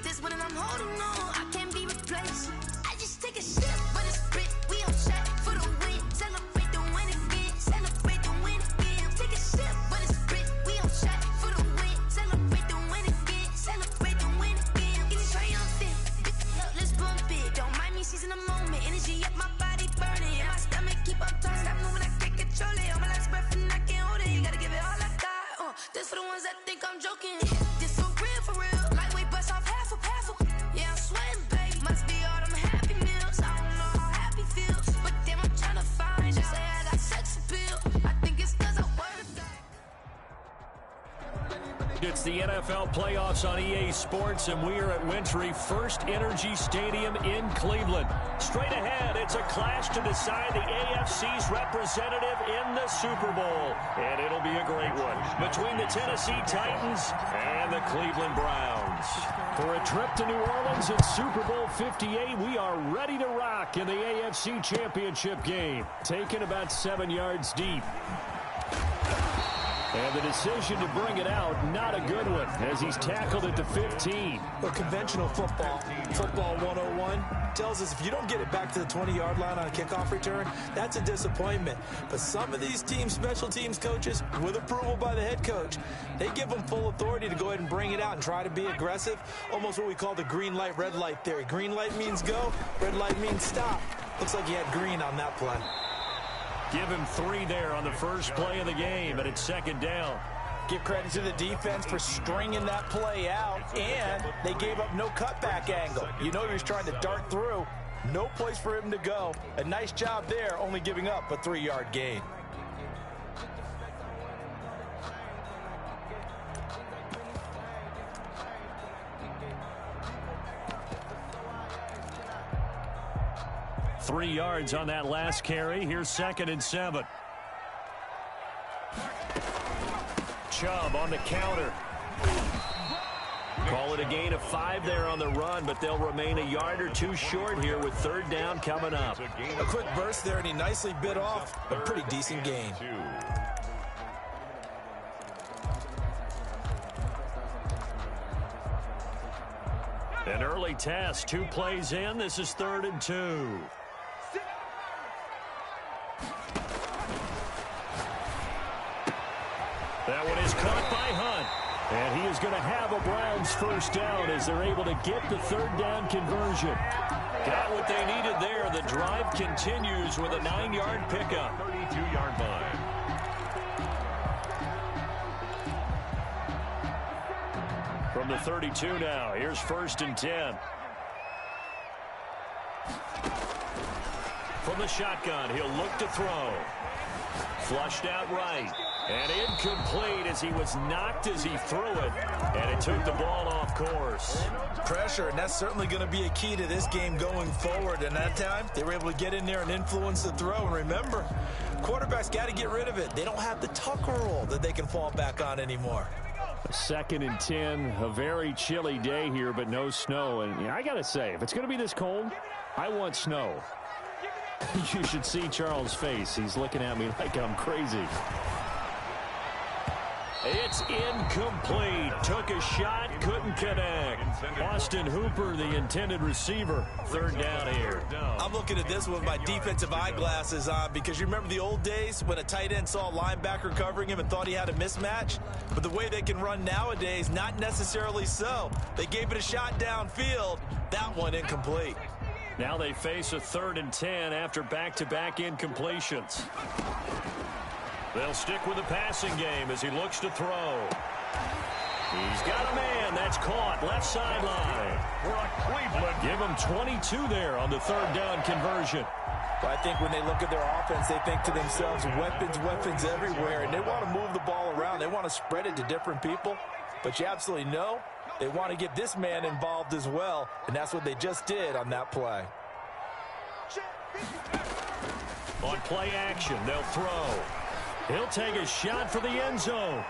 Get this one and I'm holding on. I can't be replaced. I just take a sip, but it's split. We on track for the win. Celebrate the win again. Celebrate the win again. Take a sip, but it's split. We on track for the win. Celebrate the win again. Celebrate the win again. It's triumphant. Let's bump it. Don't mind me seizing the moment. Energy up my body burning. And my stomach keep up turning. Stop moving, I can't control it. All my last breath and I can't hold it. You gotta give it all I got. This for the ones that think I'm joking. This for real, for real. Lightweight bust off half a. Yeah, I'm sweating, babe. Must be all them happy meals. I don't know how happy feels, but damn, I'm trying to find. Just say I got sex appeal. I think it's 'cause I work. It's the NFL playoffs on EA Sports, and we are at Wintry First Energy Stadium in Cleveland. Straight ahead, it's a clash to decide the AFC's representative in the Super Bowl, and it'll be a great one between the Tennessee Titans and the Cleveland Browns. For a trip to New Orleans in Super Bowl 58, we are ready to rock in the AFC Championship game, taken about 7 yards deep. And the decision to bring it out, not a good one, as he's tackled at the 15. Well, conventional football 101, tells us if you don't get it back to the 20-yard line on a kickoff return, that's a disappointment. But some of these special teams coaches, with approval by the head coach, they give them full authority to go ahead and bring it out and try to be aggressive, almost what we call the green light, red light theory. Green light means go, red light means stop. Looks like he had green on that play. Give him 3 there on the first play of the game, and it's second down. Give credit to the defense for stringing that play out, and they gave up no cutback angle. You know he was trying to dart through. No place for him to go. A nice job there, only giving up a 3-yard gain. Three yards on that last carry. Here's 2nd and 7. Chubb on the counter. Call it a gain of 5 there on the run, but they'll remain a yard or 2 short here with 3rd down coming up. A quick burst there, and he nicely bit off a pretty decent gain. An early test, 2 plays in. This is 3rd and 2. That one is caught by Hunt. And he is going to have a Browns first down as they're able to get the 3rd down conversion. Got what they needed there. The drive continues with a 9-yard pickup. 32-yard line. From the 32 now, here's 1st and 10. From the shotgun, he'll look to throw. Flushed out right. And incomplete as he was knocked as he threw it. And it took the ball off course. Pressure, and that's certainly going to be a key to this game going forward. And that time, they were able to get in there and influence the throw. And remember, quarterbacks got to get rid of it. They don't have the Tucker rule that they can fall back on anymore. 2nd and 10, a very chilly day here, but no snow. And I got to say, if it's going to be this cold, I want snow. You should see Charles' face. He's looking at me like I'm crazy. It's incomplete. Took a shot, couldn't connect. Austin Hooper, the intended receiver. 3rd down here. I'm looking at this with my defensive eyeglasses on because you remember the old days when a tight end saw a linebacker covering him and thought he had a mismatch? But the way they can run nowadays, not necessarily so. They gave it a shot downfield. That one incomplete. Now they face a 3rd and 10 after back-to-back incompletions. They'll stick with the passing game as he looks to throw. He's got a man. That's caught. Left sideline. Cleveland. Give him 22 there on the 3rd down conversion. But I think when they look at their offense, they think to themselves, weapons everywhere. And they want to move the ball around. They want to spread it to different people. But you absolutely know they want to get this man involved as well. And that's what they just did on that play. On play action, they'll throw. He'll take a shot for the end zone.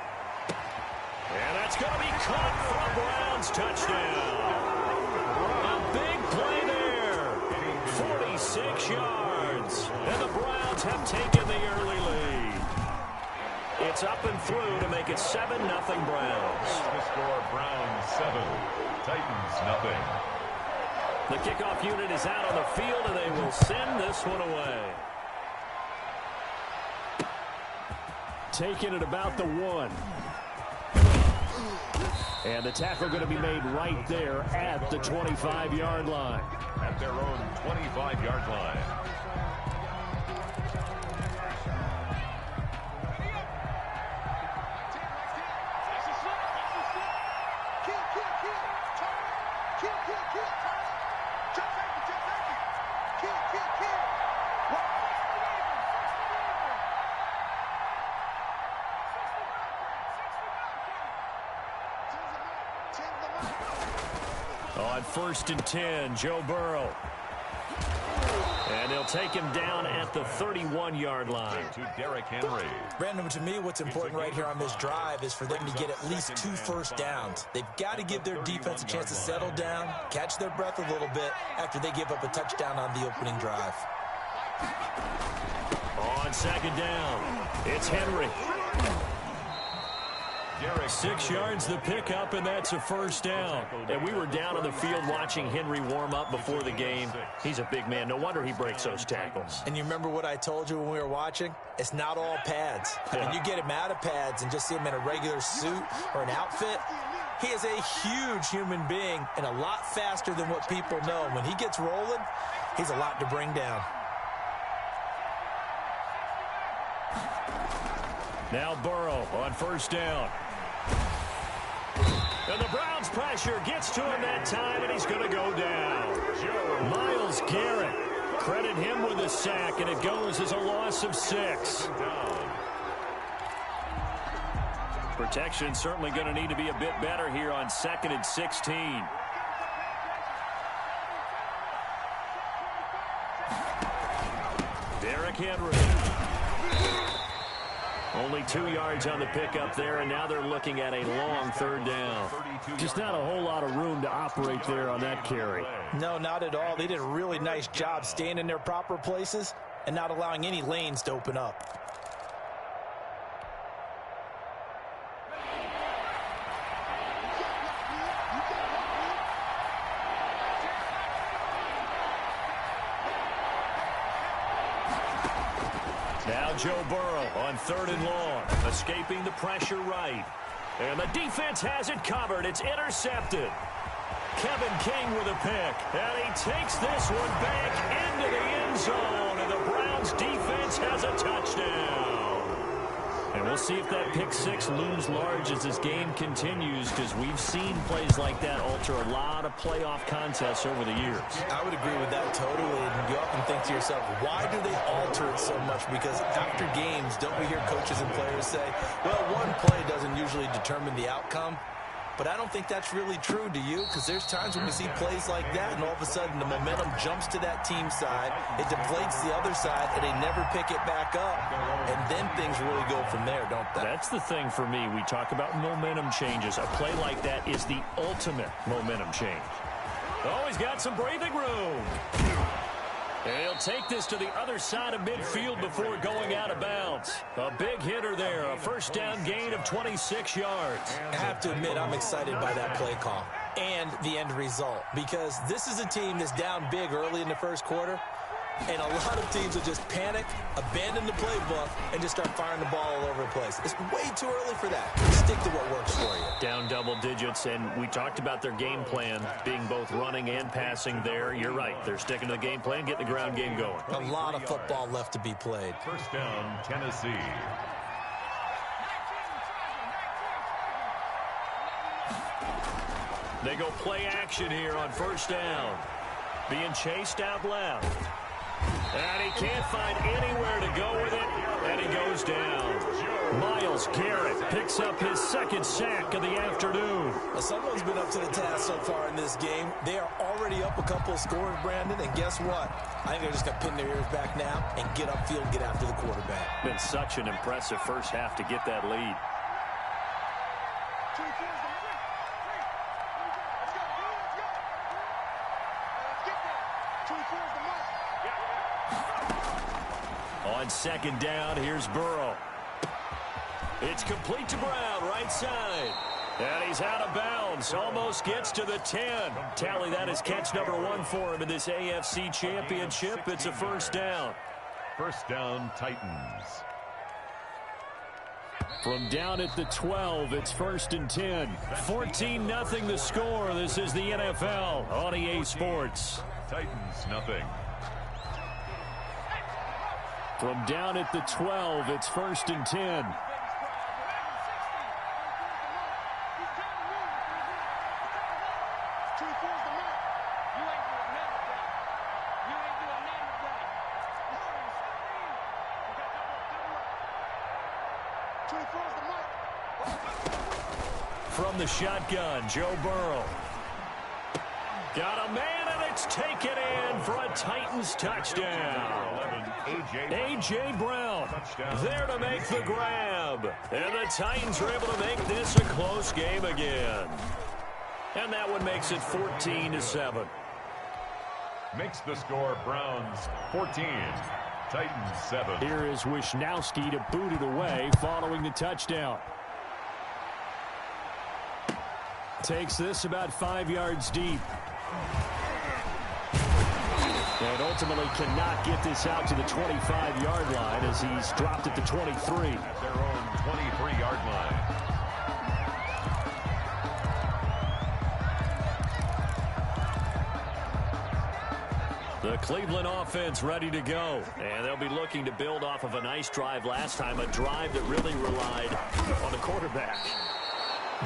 And that's going to be caught for a Browns touchdown. A big play there. 46 yards. And the Browns have taken the early lead. It's up and through to make it 7-0 Browns. The score, Browns 7. Titans, nothing. The kickoff unit is out on the field, and they will send this one away. Taking it about the 1. And the tackle going to be made right there at the 25-yard line. At their own 25-yard line. On 1st and 10, Joe Burrow. And they'll take him down at the 31-yard line. To Derrick Henry. Brandon, to me, what's important right here on this drive is for them to get at least 2 first downs. They've got to give their defense a chance to settle down, catch their breath a little bit after they give up a touchdown on the opening drive. On 2nd down, it's Henry. 6 yards the pickup, and that's a first down. And we were down on the field watching Henry warm up before the game. He's a big man. No wonder he breaks those tackles. And you remember what I told you when we were watching? It's not all pads. I mean, you get him out of pads and just see him in a regular suit or an outfit. He is a huge human being and a lot faster than what people know. When he gets rolling, he's a lot to bring down. Now Burrow on 1st down. And the Browns pressure gets to him that time, and he's going to go down. Myles Garrett, credit him with a sack, and it goes as a loss of 6. Protection certainly going to need to be a bit better here on 2nd and 16. Derrick Henry. Only 2 yards on the pickup there, and now they're looking at a long 3rd down. Just not a whole lot of room to operate there on that carry. No, not at all. They did a really nice job staying in their proper places and not allowing any lanes to open up. Now Joe Burrow on 3rd and long, escaping the pressure right. And the defense has it covered. It's intercepted. Kevin King with a pick. And he takes this one back into the end zone. And the Browns defense has a touchdown. And we'll see if that pick 6 looms large as this game continues, because we've seen plays like that alter a lot of playoff contests over the years. I would agree with that totally. And you often think to yourself, why do they alter it so much? Because after games, don't we hear coaches and players say, well, one play doesn't usually determine the outcome? But I don't think that's really true, do you? Because there's times when we see plays like that, and all of a sudden the momentum jumps to that team side, it deflates the other side, and they never pick it back up. And then things really go from there, don't they? That's the thing for me. We talk about momentum changes. A play like that is the ultimate momentum change. Oh, he's got some breathing room. And he'll take this to the other side of midfield before going out of bounds. A big hitter there, a 1st down gain of 26 yards. I have to admit, I'm excited by that play call and the end result, because this is a team that's down big early in the 1st quarter, and a lot of teams will just panic, abandon the playbook, and just start firing the ball all over the place. It's way too early for that. Stick to what works for you. Down double digits, and we talked about their game plan being both running and passing there. You're right. They're sticking to the game plan, getting the ground game going. A lot of football left to be played. 1st down, Tennessee. They go play action here on 1st down. Being chased out left. And he can't find anywhere to go with it, and he goes down. Myles Garrett picks up his 2nd sack of the afternoon. Well, someone's been up to the task so far in this game. They are already up a couple of scores, Brandon, and guess what? I think they're just going to pin their ears back now and get upfield and get after the quarterback. Been such an impressive first half to get that lead. On 2nd down, here's Burrow. It's complete to Brown, right side. And he's out of bounds. Almost gets to the 10. Tally, that is catch number 1 for him in this AFC Championship. It's a first down. First down, Titans. From down at the 12, it's 1st and 10. 14-0 the score. This is the NFL on EA Sports. Titans, nothing. From down at the 12, it's 1st and 10. From the shotgun, Joe Burrow. Got a man, and it's taken in for a Titans touchdown. A.J. Brown there to make the grab. And the Titans are able to make this a close game again. And that one makes it 14-7. Makes the score Browns 14, Titans 7. Here is Wisnowski to boot it away following the touchdown. Takes this about 5 yards deep. And ultimately cannot get this out to the 25-yard line as he's dropped at the 23. At their own 23-yard line. The Cleveland offense ready to go. And they'll be looking to build off of a nice drive last time, a drive that really relied on the quarterback.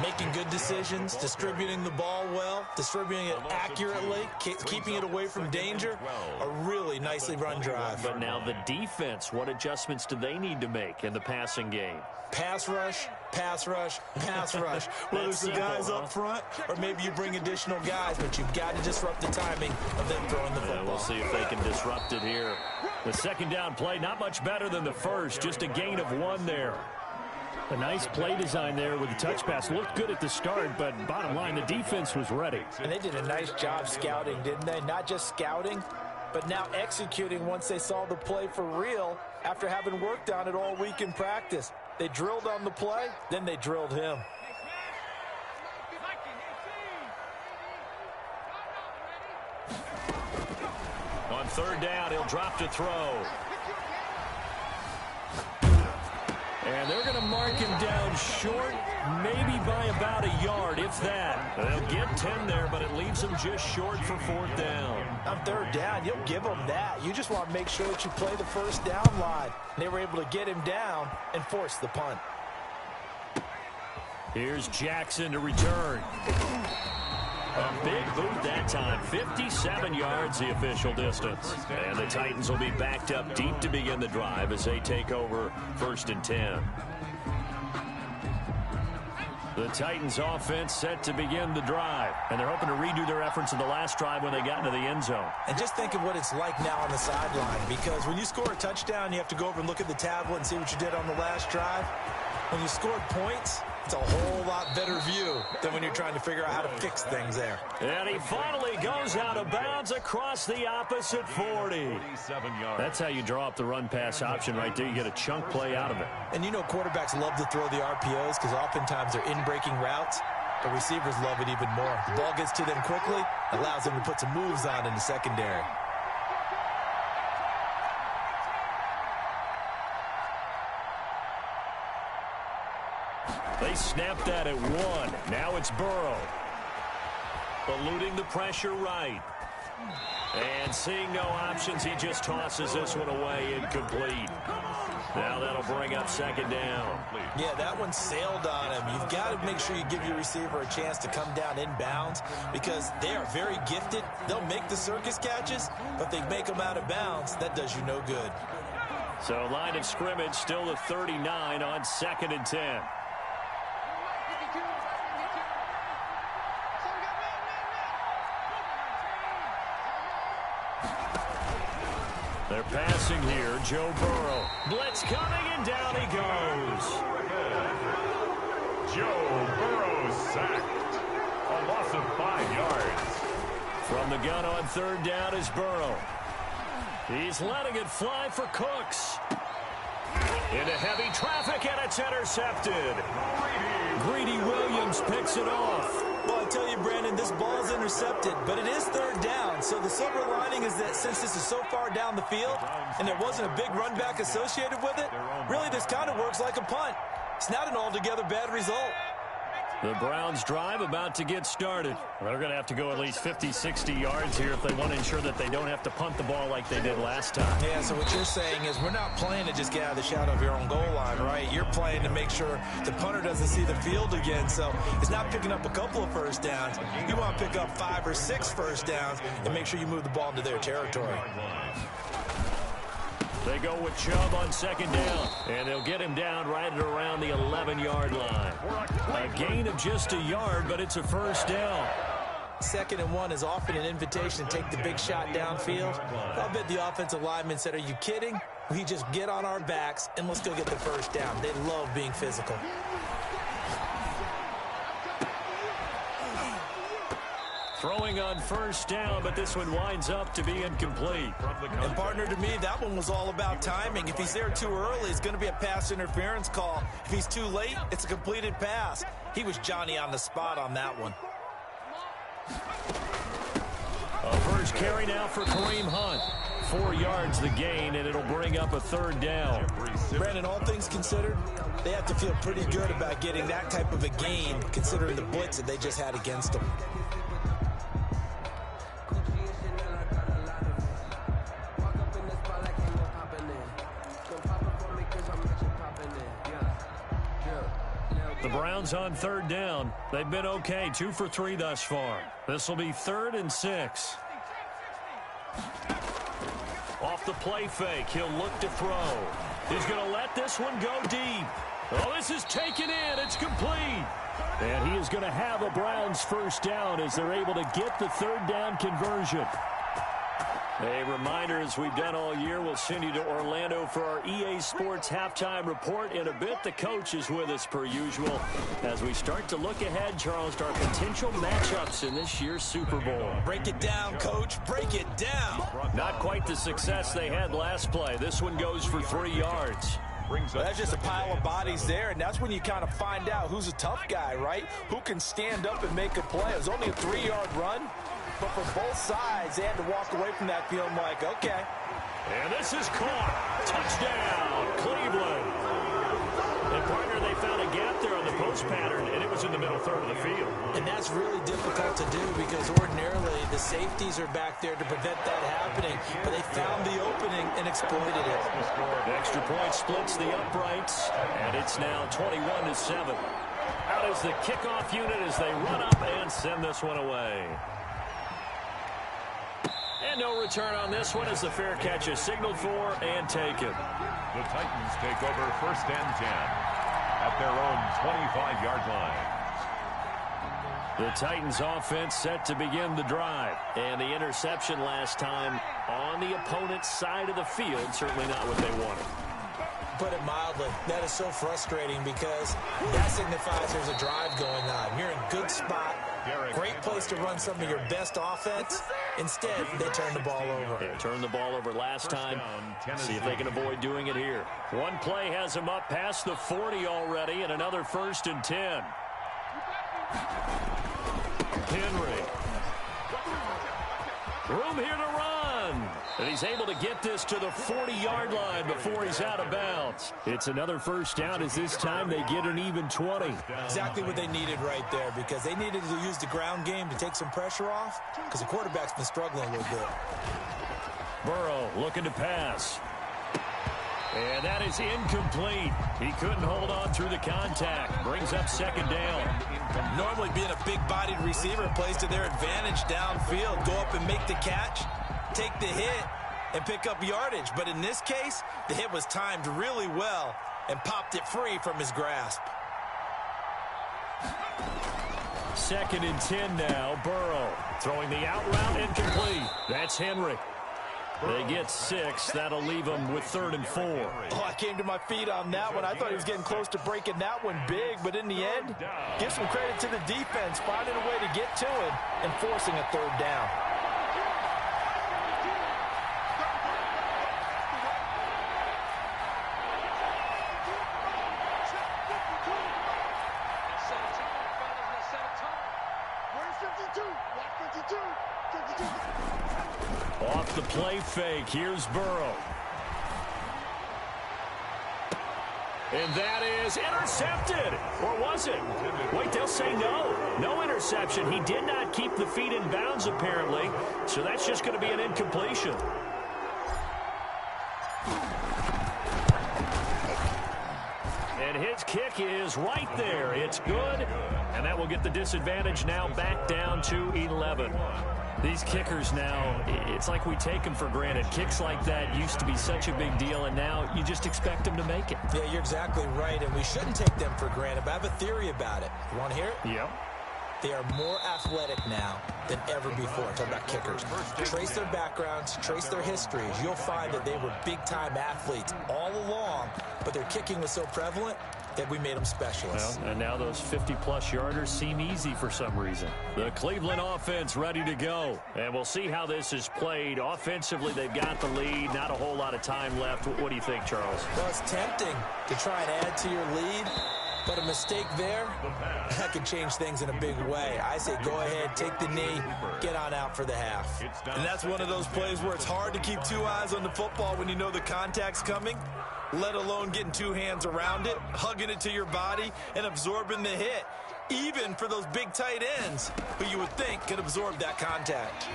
Making good decisions, distributing the ball well, distributing it accurately, keeping it away from danger. A really nicely run drive. But now the defense, what adjustments do they need to make in the passing game? Pass rush, pass rush, pass rush. Whether it's the guys up front or maybe you bring additional guys, but you've got to disrupt the timing of them throwing the football. We'll see if they can disrupt it here. The second down play, not much better than the first, just a gain of 1 there. A nice play design there with the touch pass. Looked good at the start, but bottom line, the defense was ready. And they did a nice job scouting, didn't they? Not just scouting, but now executing once they saw the play for real after having worked on it all week in practice. They drilled on the play, then they drilled him. On third down, he'll drop to throw. And they're going to mark him down short, maybe by about a yard, if that. They'll get 10 there, but it leaves them just short for 4th down. On third down, you'll give them that. You just want to make sure that you play the first down line. They were able to get him down and force the punt. Here's Jackson to return. A big boot that time, 57 yards the official distance. And the Titans will be backed up deep to begin the drive as they take over 1st and 10. The Titans offense set to begin the drive. And they're hoping to redo their efforts in the last drive when they got into the end zone. And just think of what it's like now on the sideline, because when you score a touchdown, you have to go over and look at the tablet and see what you did on the last drive. When you scored points, it's a whole lot better view than when you're trying to figure out how to fix things there. And he finally goes out of bounds across the opposite 40. 47 yards. That's how you draw up the run-pass option right there. You get a chunk play out of it. And you know quarterbacks love to throw the RPOs because oftentimes they're in-breaking routes. The receivers love it even more. The ball gets to them quickly, allows them to put some moves on in the secondary. They snapped that at 1. Now it's Burrow. Eluding the pressure right. And seeing no options, he just tosses this one away incomplete. Now that'll bring up 2nd down. Yeah, that one sailed on him. You've got to make sure you give your receiver a chance to come down inbounds because they are very gifted. They'll make the circus catches, but they make them out of bounds. That does you no good. So line of scrimmage still the 39 on 2nd and 10. They're passing here. Joe Burrow. Blitz coming, and down he goes. Joe Burrow sacked. A loss of 5 yards. From the gun on 3rd down is Burrow. He's letting it fly for Cooks. Into heavy traffic, and it's intercepted. Greedy Williams picks it off. Well, I tell you, Brandon, this ball is intercepted, but it is third down. So the silver lining is that since this is so far down the field and there wasn't a big run back associated with it, really this kind of works like a punt. It's not an altogether bad result. The Browns drive about to get started. They're going to have to go at least 50, 60 yards here if they want to ensure that they don't have to punt the ball like they did last time. Yeah, so what you're saying is we're not playing to just get out of the shadow of your own goal line, right? You're playing to make sure the punter doesn't see the field again. So it's not picking up a couple of first downs. You want to pick up 5 or 6 first downs and make sure you move the ball into their territory. They go with Chubb on second down, and they'll get him down right at around the 11-yard line. A gain of just a yard, but it's a first down. 2nd and 1 is often an invitation to take the big shot downfield. I'll bet the offensive lineman said, are you kidding? We just get on our backs and let's go get the first down. They love being physical. Throwing on first down, but this one winds up to be incomplete. And partner, to me, that one was all about timing. If he's there too early, it's going to be a pass interference call. If he's too late, it's a completed pass. He was Johnny on the spot on that one. A first carry now for Kareem Hunt. 4 yards the gain, and it'll bring up a third down. Brandon, all things considered, they have to feel pretty good about getting that type of a gain, considering the blitz that they just had against them. The Browns on third down. They've been okay, 2 for 3 thus far. This will be 3rd and 6. Off the play fake, he'll look to throw. He's going to let this one go deep. Oh, this is taken in. It's complete. And he is going to have a Browns first down as they're able to get the third down conversion. A reminder, as we've done all year, we'll send you to Orlando for our EA Sports halftime report. In a bit, the coach is with us per usual as we start to look ahead, Charles, to our potential matchups in this year's Super Bowl. Break it down, Coach. Break it down. Not quite the success they had last play. This one goes for 3 yards. Well, that's just a pile of bodies there, and that's when you kind of find out who's a tough guy, right? Who can stand up and make a play. It was only a 3-yard run. But for both sides, they had to walk away from that feeling like, okay. And this is caught. Touchdown, Cleveland. And partner, they found a gap there on the post pattern, and it was in the middle third of the field. And that's really difficult to do because ordinarily the safeties are back there to prevent that happening. But they found the opening and exploited it. The extra point splits the uprights, and it's now 21-7. Out is the kickoff unit as they run up and send this one away. And no return on this one as the fair catch is signaled for and taken. The Titans take over 1st and 10 at their own 25-yard line. The Titans offense set to begin the drive. And the interception last time on the opponent's side of the field, certainly not what they wanted. Put it mildly, that is so frustrating because that signifies there's a drive going on. You're in a good spot, great place to run some of your best offense. Instead, they turn the ball over. They turned the ball over last time. See if they can avoid doing it here. One play has them up past the 40 already, and another 1st and 10. Henry. Room here to run. And he's able to get this to the 40-yard line before he's out of bounds. It's another first down as this time they get an even 20. Exactly what they needed right there because they needed to use the ground game to take some pressure off because the quarterback's been struggling a little bit. Burrow looking to pass. And that is incomplete. He couldn't hold on through the contact. Brings up 2nd down. Normally being a big-bodied receiver plays to their advantage downfield. Go up and make the catch, take the hit, and pick up yardage. But in this case, the hit was timed really well and popped it free from his grasp. 2nd and 10 now. Burrow throwing the out route incomplete. That's Henry. They get 6. That'll leave them with 3rd and 4. Oh, I came to my feet on that one. I thought he was getting close to breaking that one big, but in the end, give some credit to the defense, finding a way to get to it and forcing a 3rd down. Off the play fake, here's Burrow. And that is intercepted. Or was it? Wait, they'll say no. No interception. He did not keep the feet in bounds, apparently. So that's just going to be an incompletion. And his kick is right there. It's good. And that will get the disadvantage now back down to 11. These kickers now, it's like we take them for granted. Kicks like that used to be such a big deal, and now you just expect them to make it. Yeah, you're exactly right, and we shouldn't take them for granted, but I have a theory about it. You want to hear it? Yep. They are more athletic now than ever before. Talk about kickers. Trace their backgrounds, trace their histories. You'll find that they were big-time athletes all along, but their kicking was so prevalent that we made them specialists. Well, and now those 50-plus yarders seem easy for some reason. The Cleveland offense ready to go. And we'll see how this is played. Offensively, they've got the lead. Not a whole lot of time left. What do you think, Charles? Well, it's tempting to try and add to your lead, but a mistake there, that could change things in a big way. I say go ahead, take the knee, get on out for the half. And that's one of those plays where it's hard to keep two eyes on the football when you know the contact's coming, let alone getting two hands around it, hugging it to your body, and absorbing the hit, even for those big tight ends who you would think could absorb that contact.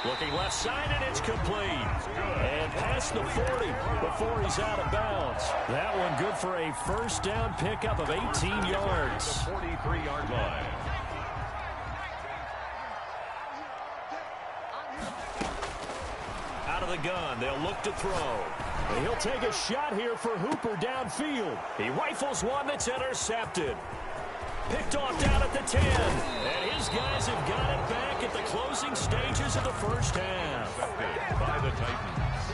Looking left side, and it's complete. And past the 40 before he's out of bounds. That one good for a first down pickup of 18 yards. The 43-yard line. Out of the gun, they'll look to throw. And he'll take a shot here for Hooper downfield. He rifles one that's intercepted. Picked off down at the 10. And his guys have got it back at the closing stages of the first half. By the Titans.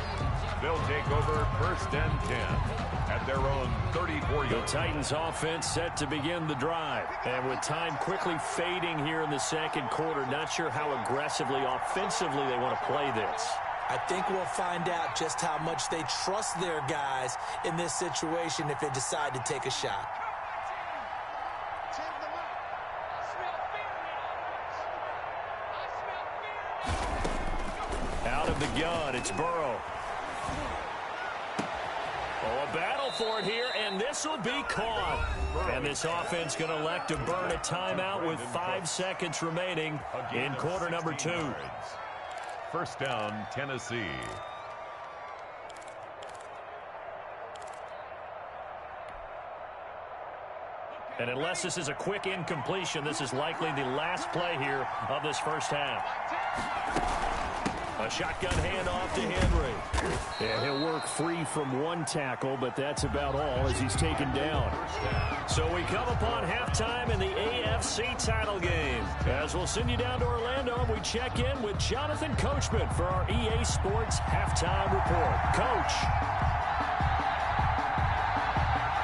They'll take over first and 10 at their own 34 The yards. Titans offense set to begin the drive. And with time quickly fading here in the second quarter, not sure how aggressively, offensively they want to play this. I think we'll find out just how much they trust their guys in this situation if they decide to take a shot. Out of the gun, it's Burrow. Oh, a battle for it here, and this will be caught. And this offense going to elect to burn a timeout with 5 seconds remaining in quarter number 2. First down, Tennessee. And unless this is a quick incompletion, this is likely the last play here of this first half. A shotgun handoff to Henry. And he'll work free from one tackle, but that's about all as he's taken down. So we come upon halftime in the AFC title game. As we'll send you down to Orlando, we check in with Jonathan Coachman for our EA Sports Halftime Report. Coach.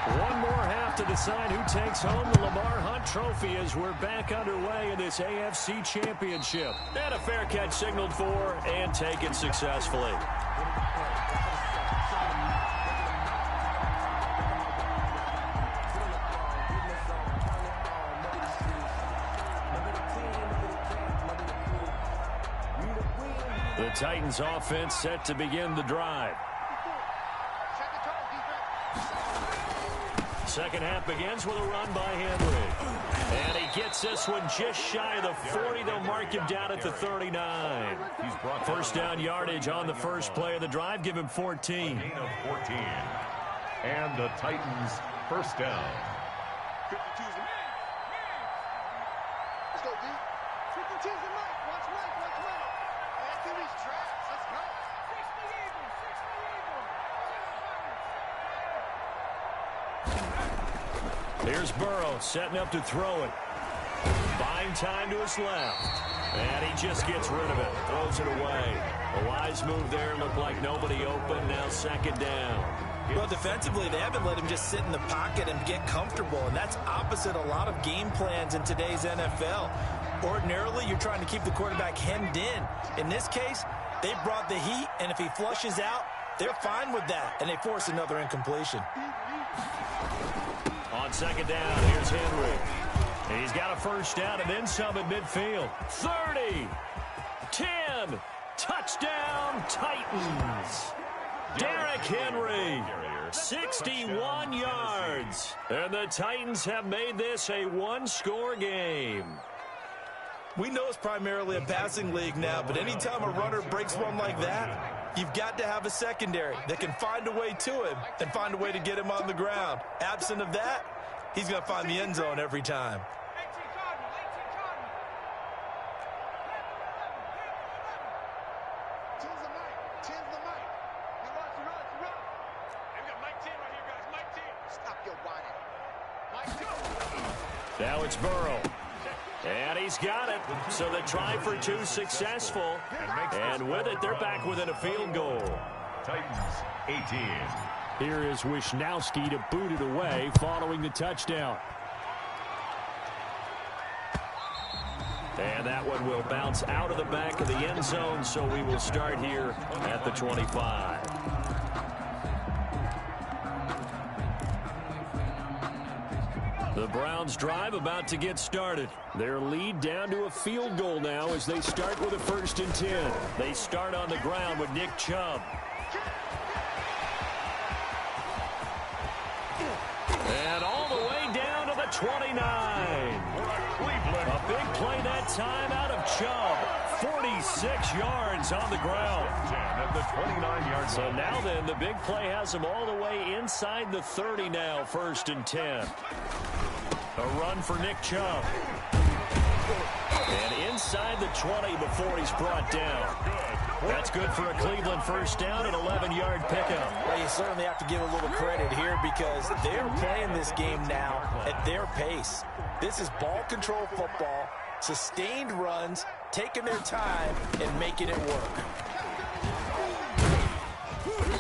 One more half to decide who takes home the Lamar Hunt Trophy as we're back underway in this AFC Championship. And a fair catch signaled for and taken successfully. The Titans offense set to begin the drive. Second half begins with a run by Henry. And he gets this one just shy of the 40. They'll mark him down at the 39. First down yardage on the first play of the drive. Give him 14. Gain of 14. And the Titans first down. 52's the man. Let's go, D. 52's the man. Watch right, watch right. Activity's trash. Let's go. 60 Eagles, 60 Eagles. Here's Burrow setting up to throw it. Buying time to his left. And he just gets rid of it. Throws it away. A wise move there. Looked like nobody open. Now second down. Well, defensively, they haven't let him just sit in the pocket and get comfortable, and that's opposite a lot of game plans in today's NFL. Ordinarily, you're trying to keep the quarterback hemmed in. In this case, they brought the heat, and if he flushes out, they're fine with that, and they force another incompletion. On second down, here's Henry. He's got a first down and then some at midfield. 30, 10, touchdown Titans. Derrick Henry, 61 yards. And the Titans have made this a one-score game. We know it's primarily a passing league now, but anytime a runner breaks one like that, you've got to have a secondary that can find a way to him and find a way to get him on the ground. Absent of that, he's going to find the end zone every time. Now it's Burrow. And he's got it. So the try for two successful. And with it, they're back within a field goal. Titans 18. Here is Wisnowski to boot it away following the touchdown. And that one will bounce out of the back of the end zone, so we will start here at the 25. The Browns drive about to get started. Their lead down to a field goal now as they start with a 1st and 10. They start on the ground with Nick Chubb. And all the way down to the 29. A big play that time out of Chubb. 46 yards on the ground. At the 29-yard So now then, the big play has them all the way inside the 30 now, 1st and 10. A run for Nick Chubb. And inside the 20 before he's brought down. That's good for a Cleveland first down, an 11-yard pickup. Well, you certainly have to give a little credit here because they're playing this game now at their pace. This is ball control football, sustained runs, taking their time, and making it work.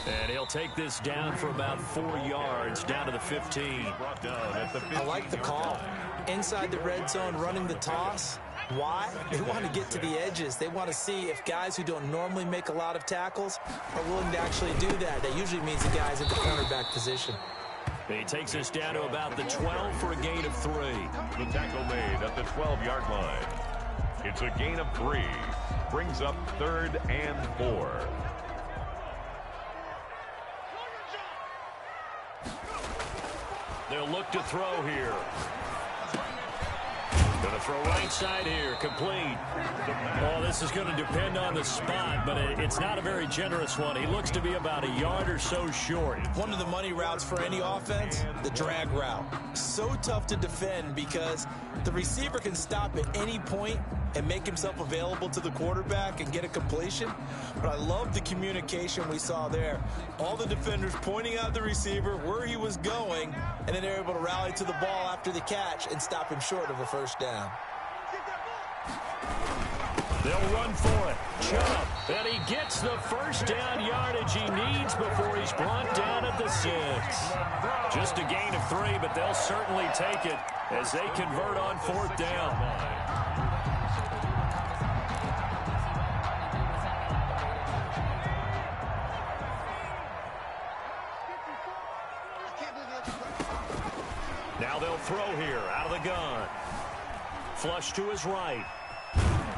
And he'll take this down for about 4 yards, down to the 15. I like the call. Inside the red zone, running the toss. Why? They want to get to the edges. They want to see if guys who don't normally make a lot of tackles are willing to actually do that. That usually means the guy's in the cornerback position. He takes us down to about the 12 for a gain of 3. The tackle made at the 12-yard line. It's a gain of 3. Brings up 3rd and 4. They'll look to throw here. Going to throw right side here, complete. Oh, this is going to depend on the spot, but it's not a very generous one. He looks to be about a yard or so short. One of the money routes for any offense, the drag route. So tough to defend because the receiver can stop at any point and make himself available to the quarterback and get a completion. But I love the communication we saw there. All the defenders pointing out the receiver, where he was going, and then they're able to rally to the ball after the catch and stop him short of a first down. They'll run for it. Chubb. And he gets the first down yardage he needs before he's brought down at the 6. Just a gain of 3, but they'll certainly take it as they convert on 4th down. Now they'll throw here out of the gun. Flush to his right.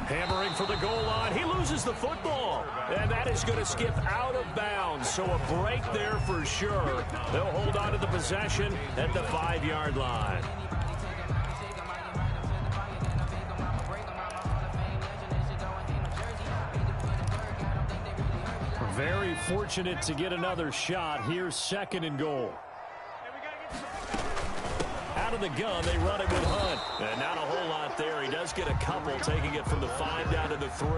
Hammering for the goal line. He loses the football. And that is going to skip out of bounds. So a break there for sure. They'll hold on to the possession at the 5-yard line. Very fortunate to get another shot. Here's 2nd and goal. Out of the gun, they run it with Hunt. And not a whole lot there. He does get a couple, taking it from the 5 down to the 3.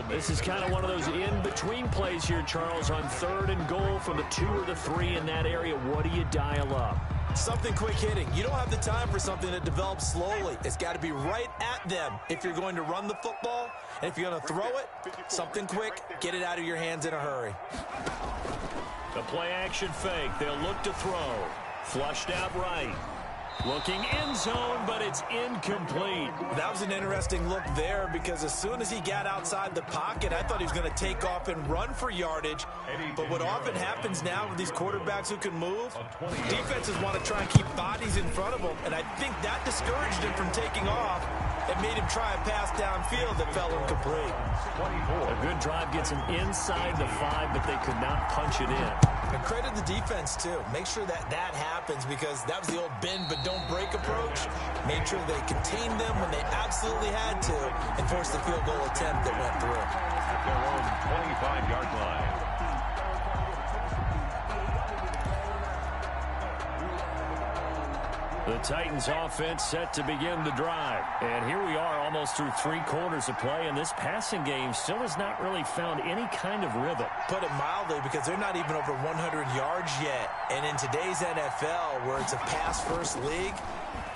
This is kind of one of those in-between plays here, Charles, on 3rd and goal from the 2 or the 3 in that area. What do you dial up? Something quick hitting. You don't have the time for something that develops slowly. It's got to be right at them if you're going to run the football. And if you're going to throw it, something quick, get it out of your hands in a hurry. The play-action fake. They'll look to throw. Flushed out right. Looking end zone, but it's incomplete. That was an interesting look there because as soon as he got outside the pocket, I thought he was going to take off and run for yardage. But what often happens now with these quarterbacks who can move, defenses want to try and keep bodies in front of them, and I think that discouraged him from taking off and made him try a pass downfield that fell incomplete. A good drive gets him inside the 5, but they could not punch it in. And credit the defense, too. Make sure that happens because that was the old bend but don't break approach. Made sure they contained them when they absolutely had to and forced the field goal attempt that went through. At their own 25-yard line. The Titans offense set to begin the drive. And here we are almost through 3 quarters of play, and this passing game still has not really found any kind of rhythm. Put it mildly, because they're not even over 100 yards yet. And in today's NFL, where it's a pass-first league,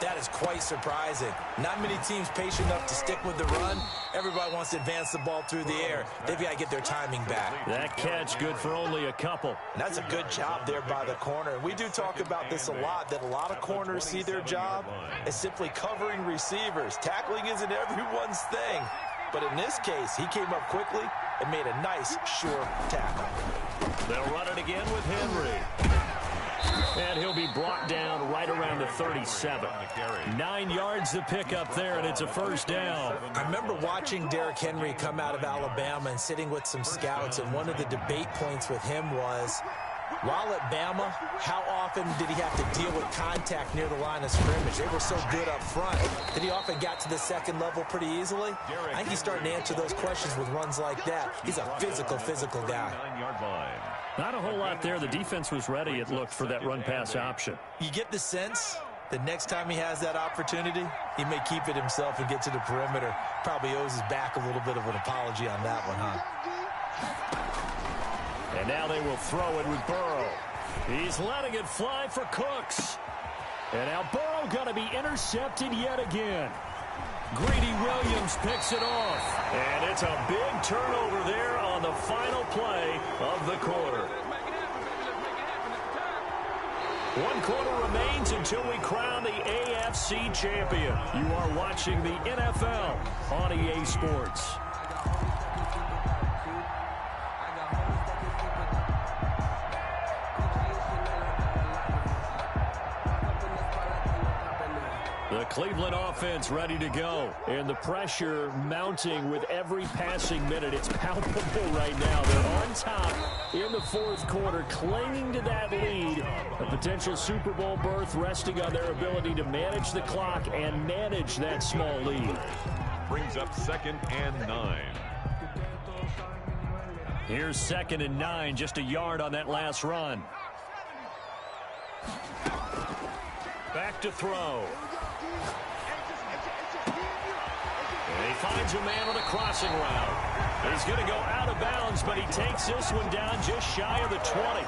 that is quite surprising. Not many teams patient enough to stick with the run. Everybody wants to advance the ball through the air. They've got to get their timing back. That catch good for only a couple. And that's a good job there by the corner. And we do talk about this a lot, that a lot of corners see their job as simply covering receivers. Tackling isn't everyone's thing. But in this case, he came up quickly and made a nice, sure tackle. They'll run it again with Henry. And he'll be brought down right around the 37. 9 yards to pick up there, and it's a first down. I remember watching Derrick Henry come out of Alabama and sitting with some scouts, and one of the debate points with him was, while at Bama, how often did he have to deal with contact near the line of scrimmage? They were so good up front that he often got to the second level pretty easily. I think he's starting to answer those questions with runs like that. He's a physical guy. 9-yard line. Not a whole lot there. The defense was ready, it looked, for that run-pass option. You get the sense that next time he has that opportunity, he may keep it himself and get to the perimeter. Probably owes his back a little bit of an apology on that one, huh? And now they will throw it with Burrow. He's letting it fly for Cooks. And now Burrow going to be intercepted yet again. Greedy Williams picks it off. And it's a big turnover there on the final play of the quarter. 1 quarter remains until we crown the AFC champion. You are watching the NFL on EA Sports. The Cleveland offense ready to go. And the pressure mounting with every passing minute. It's palpable right now. They're on top in the 4th quarter, clinging to that lead. A potential Super Bowl berth resting on their ability to manage the clock and manage that small lead. Brings up 2nd and 9. Here's 2nd and 9, just a yard on that last run. Back to throw. And he finds a man on a crossing route. He's going to go out of bounds, but he takes this one down just shy of the 20.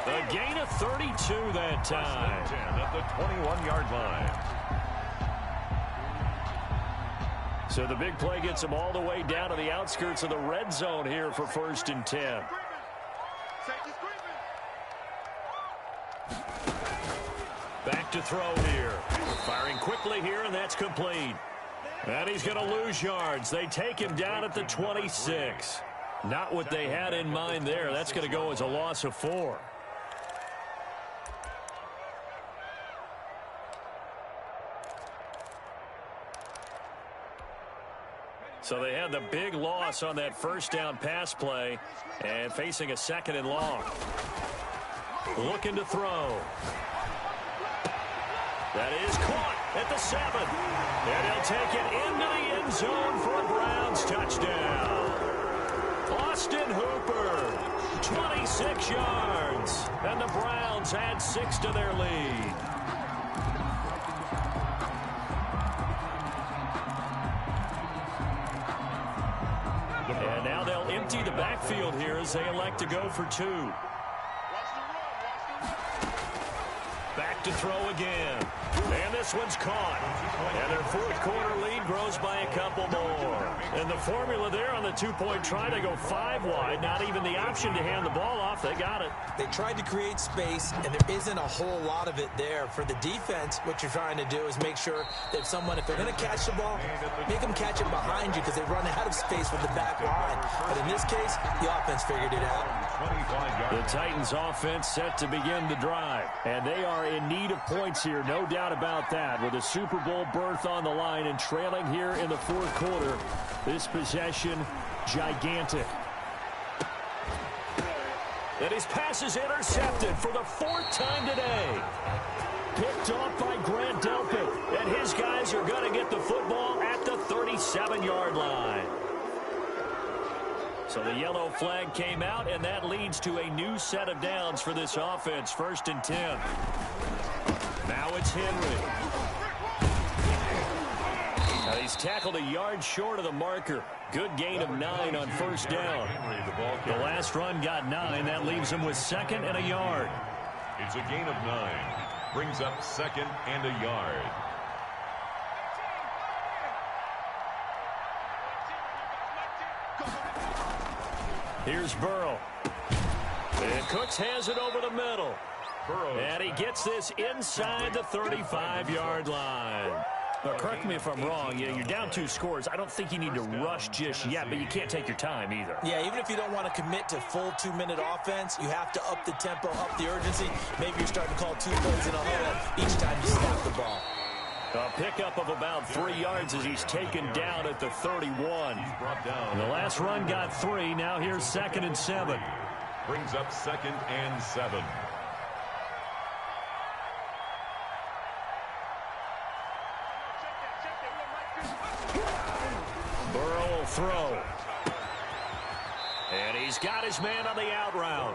A gain of 32 that time. 10 at the 21-yard line. So the big play gets him all the way down to the outskirts of the red zone here for 1st and 10. Back to throw here. Firing quickly here, and that's complete. And he's going to lose yards. They take him down at the 26. Not what they had in mind there. That's going to go as a loss of 4. So they had the big loss on that first down pass play and facing a 2nd and long. Looking to throw. That is caught at the 7. And he'll take it into the end zone for a Browns touchdown. Austin Hooper, 26 yards. And the Browns add 6 to their lead. And now they'll empty the backfield here as they elect to go for 2. Back to throw again. And this one's caught. And their fourth quarter lead grows by a couple more. And the formula there on the two-point try to go 5 wide. Not even the option to hand the ball off. They got it. They tried to create space, and there isn't a whole lot of it there. For the defense, what you're trying to do is make sure that if they're going to catch the ball, make them catch it behind you because they run out of space with the back line. But in this case, the offense figured it out. The Titans offense set to begin the drive. And they are in need of points here, no doubt about that. With a Super Bowl berth on the line and trailing here in the fourth quarter, this possession gigantic. And his pass is intercepted for the 4th time today. Picked off by Grant Delpit. And his guys are going to get the football at the 37-yard line. So the yellow flag came out, and that leads to a new set of downs for this offense. 1st and 10. Now it's Henry. Now he's tackled a yard short of the marker. Good gain of 9 on 1st down. The last run got 9. That leaves him with 2nd and a yard. It's a gain of 9. Brings up 2nd and a yard. Here's Burrow. And Cooks has it over the middle. And he gets this inside the 35-yard line. Now, correct me if I'm wrong. You're down 2 scores. I don't think you need to rush just yet, but you can't take your time either. Yeah, even if you don't want to commit to full 2-minute offense, you have to up the tempo, up the urgency. Maybe you're starting to call 2 plays in a huddle each time you snap the ball. A pickup of about 3 yards as he's taken down at the 31. And the last run got 3. Now here's 2nd and 7. Brings up 2nd and 7. Burrow will throw. And he's got his man on the out route.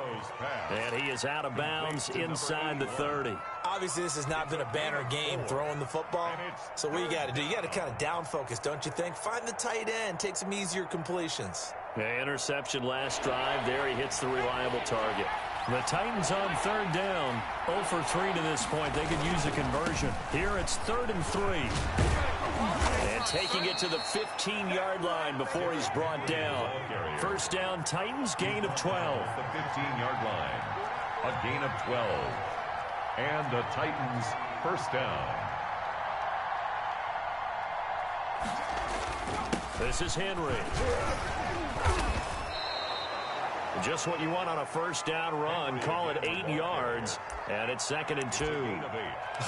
And he is out of bounds inside the 30. Obviously, this has not been a banner game throwing the football. So what you got to do, you got to kind of down focus, don't you think? Find the tight end, take some easier completions. The interception last drive. There he hits the reliable target. The Titans on 3rd down. 0 for 3 to this point. They could use a conversion. Here it's 3rd and 3. And taking it to the 15-yard line before he's brought down. 1st down, Titans, gain of 12. The 15-yard line. A gain of 12. And the Titans 1st down. This is Henry. Just what you want on a 1st down run. Call it 8 yards. And it's 2nd and 2.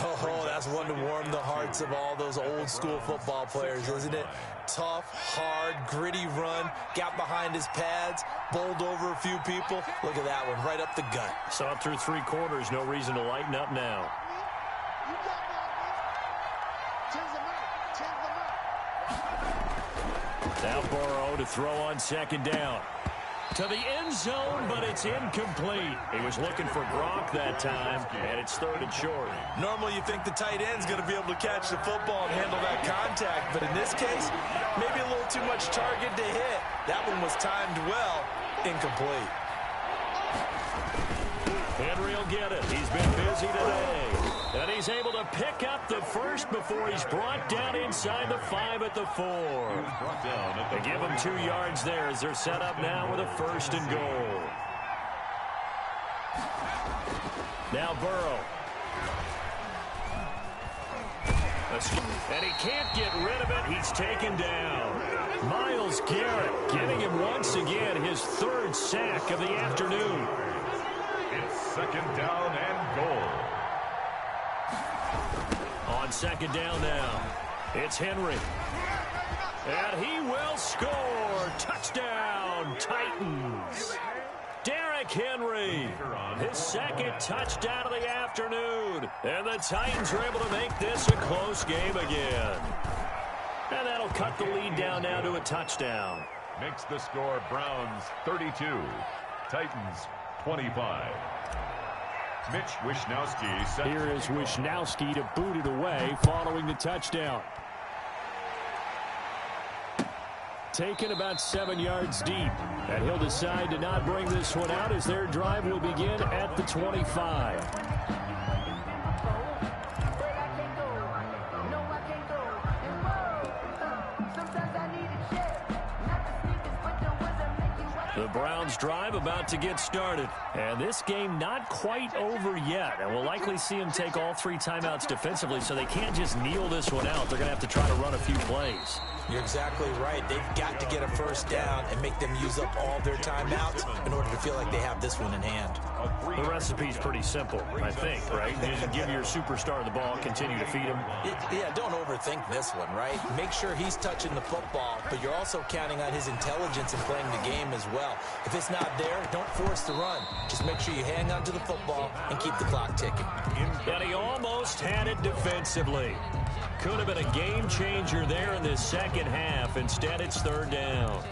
Oh, that's one to warm the hearts of all those old school football players, isn't it? Tough, hard, gritty run. Got behind his pads. Bowled over a few people. Look at that one, right up the gut. Saw it through 3 quarters. No reason to lighten up now. Now Burrow to throw on 2nd down. To the end zone, but it's incomplete. He was looking for Gronk that time, and it's 3rd and short. Normally you think the tight end's going to be able to catch the football and handle that contact, but in this case, maybe a little too much target to hit. That one was timed well, incomplete. Henry will get it. He's been busy today. And he's able to pick up the 1st before he's brought down inside the 5 at the 4. They give him 2 yards there as they're set up now with a 1st and goal. Now Burrow. And he can't get rid of it. He's taken down. Myles Garrett getting him once again his 3rd sack of the afternoon. It's 2nd down and goal. On 2nd down now, it's Henry. And he will score. Touchdown, Titans. Derrick Henry, his 2nd touchdown of the afternoon. And the Titans are able to make this a close game again. And that'll cut the lead down now to a touchdown. Makes the score Browns 32, Titans 25. Mitch Wishnowsky. Here is Wishnowsky to boot it away following the touchdown. Taken about 7 yards deep. And he'll decide to not bring this one out as their drive will begin at the 25. The Browns drive about to get started. And this game not quite over yet. And we'll likely see them take all 3 timeouts defensively, so they can't just kneel this one out. They're going to have to try to run a few plays. You're exactly right. They've got to get a first down and make them use up all their timeouts in order to feel like they have this one in hand. The recipe's pretty simple, I think, right? You just give your superstar the ball, continue to feed him. Yeah, don't overthink this one, right? Make sure he's touching the football, but you're also counting on his intelligence in playing the game as well. If it's not there, don't force the run. Just make sure you hang on to the football and keep the clock ticking. And he almost had it defensively. Could have been a game changer there in this second half. Instead, it's third down.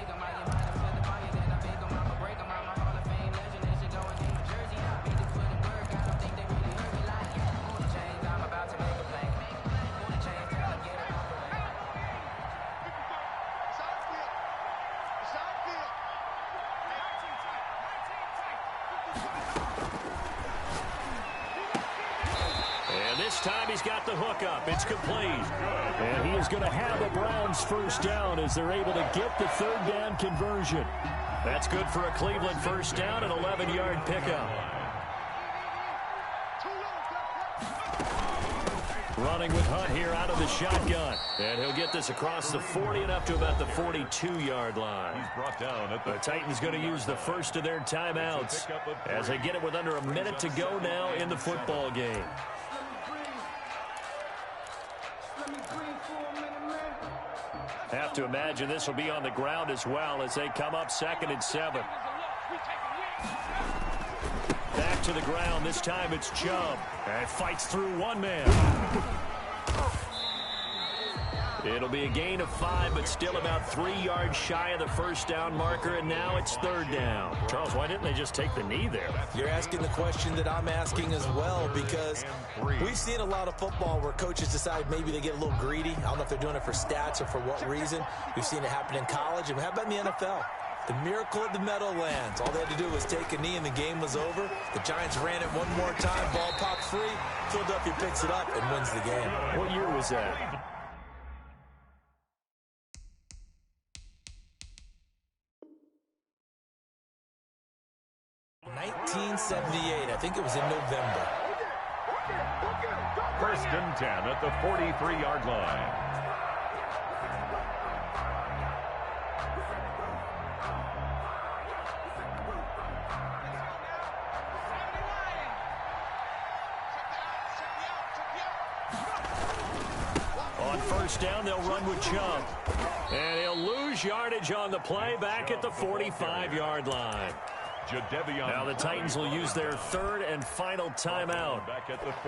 Time he's got the hook up. It's complete. And he is going to have a Browns first down as they're able to get the third down conversion. That's good for a Cleveland first down, an 11-yard pickup. Running with Hunt here out of the shotgun. And he'll get this across the 40 and up to about the 42-yard line. He's brought down at the Titans going to use the first of their timeouts as they get it with under a minute to go now in the football game. Have to imagine this will be on the ground as well as they come up 2nd and 7. Back to the ground. This time it's Chubb. And fights through one man. It'll be a gain of 5, but still about 3 yards shy of the first down marker, and now it's third down. Charles, why didn't they just take the knee there? You're asking the question that I'm asking as well, because we've seen a lot of football where coaches decide maybe they get a little greedy. I don't know if they're doing it for stats or for what reason. We've seen it happen in college, and how about in the NFL? The miracle of the Meadowlands. All they had to do was take a knee, and the game was over. The Giants ran it one more time. Ball popped free. Philadelphia picks it up and wins the game. What year was that? 1978. I think it was in November. First and 10 at the 43-yard line. On first down, they'll run with Chubb. And he'll lose yardage on the play back at the 45-yard line. Now the Titans will use their third and final timeout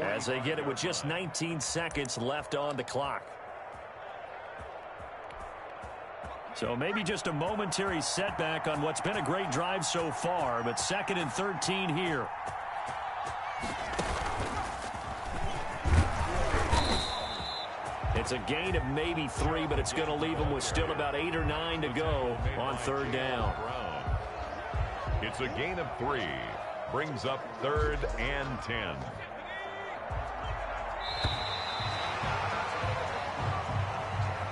as they get it with just 19 seconds left on the clock. So maybe just a momentary setback on what's been a great drive so far, but 2nd and 13 here. It's a gain of maybe 3, but it's going to leave them with still about 8 or 9 to go on third down. It's a gain of 3. Brings up 3rd and 10.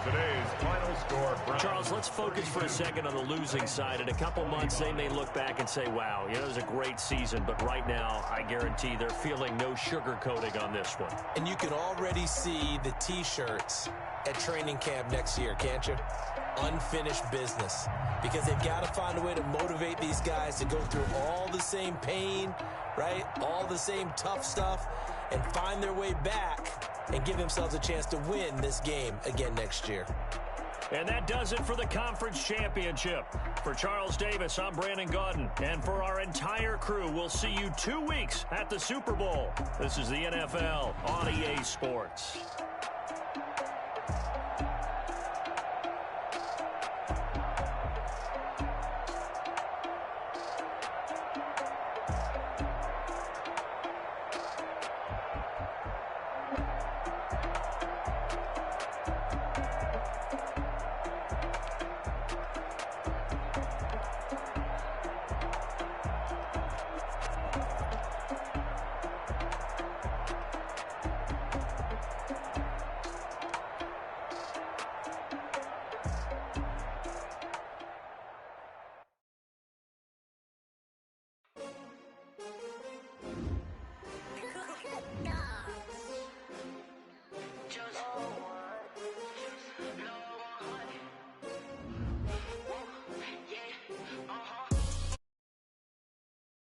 Today's final score. Charles, let's focus for a second on the losing side. In a couple months, they may look back and say, wow, it was a great season. But right now, I guarantee they're feeling no sugarcoating on this one. And you can already see the T-shirts at training camp next year, can't you? Unfinished business, because they've got to find a way to motivate these guys to go through all the same pain, right? All the same tough stuff, and find their way back and give themselves a chance to win this game again next year. And that does it for the conference championship. For Charles Davis, I'm Brandon Gaudin. And for our entire crew, we'll see you 2 weeks at the Super Bowl. This is the NFL on EA Sports.